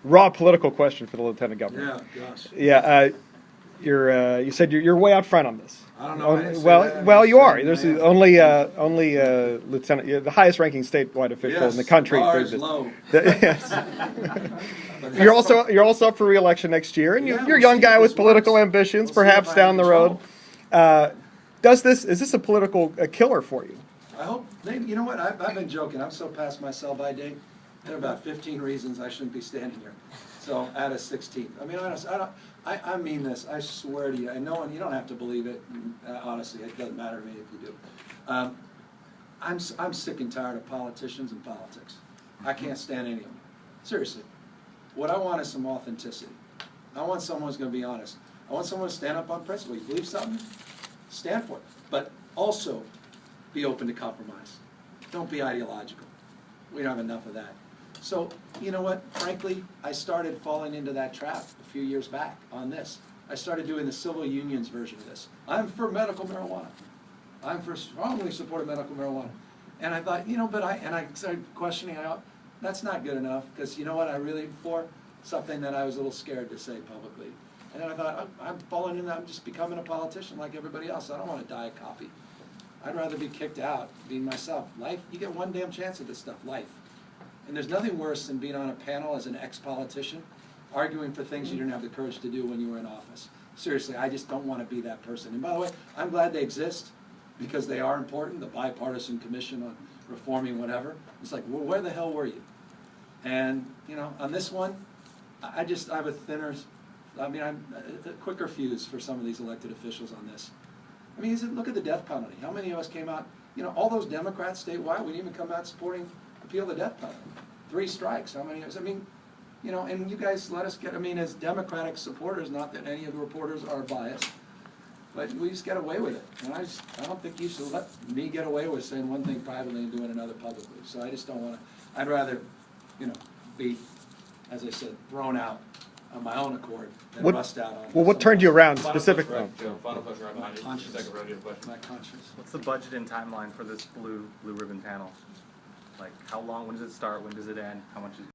Raw political question for the lieutenant governor. Yeah, gosh. Yeah, you said you're way out front on this. I don't know. Well, you are. There's only lieutenant, the highest ranking statewide official in the country. Bars low. Yes. You're also up for re-election next year, and you're a young guy with political ambitions, perhaps down the road. Is this a political killer for you? I hope. Maybe, you know what? I've been joking. I'm so past my sell-by date. There are about 15 reasons I shouldn't be standing here. So out of 16. I mean, honestly, I mean this. I swear to you. And no one, you don't have to believe it. Honestly, it doesn't matter to me if you do. I'm sick and tired of politicians and politics. I can't stand any of them. Seriously. What I want is some authenticity. I want someone who's going to be honest. I want someone to stand up on principle. You believe something? Stand for it. But also be open to compromise. Don't be ideological. We don't have enough of that. So, you know what? Frankly, I started falling into that trap a few years back on this. I started doing the civil unions version of this. I'm for medical marijuana. I'm for strongly supported medical marijuana. And I thought, you know, I started questioning, that's not good enough, because you know what I really for? Something that I was a little scared to say publicly. And then I thought, I'm falling in that, I'm just becoming a politician like everybody else. I don't want to die a copy. I'd rather be kicked out, being myself. Life, you get one damn chance at this stuff, life. And there's nothing worse than being on a panel as an ex-politician, arguing for things you didn't have the courage to do when you were in office. Seriously, I just don't want to be that person. And by the way, I'm glad they exist, because they are important, the bipartisan commission on reforming whatever. It's like, well, where the hell were you? And, you know, on this one, I have a thinner, I'm a quicker fuse for some of these elected officials on this. I mean, look at the death penalty. How many of us came out, you know, all those Democrats statewide, we didn't even come out supporting repeal of the death penalty. 3 strikes, how many of us? I mean, you know, and you guys let us get, I mean, as Democratic supporters, not that any of the reporters are biased, but we just get away with it. And I don't think you should let me get away with saying one thing privately and doing another publicly. So I just don't want to, I'd rather, you know, be, as I said, thrown out on my own accord than rust out on. Well, what turned you around specifically? Final question right behind you. Conscience. Second rodeo question. My conscience. What's the budget and timeline for this blue ribbon panel? Like, how long? When does it start? When does it end? How much is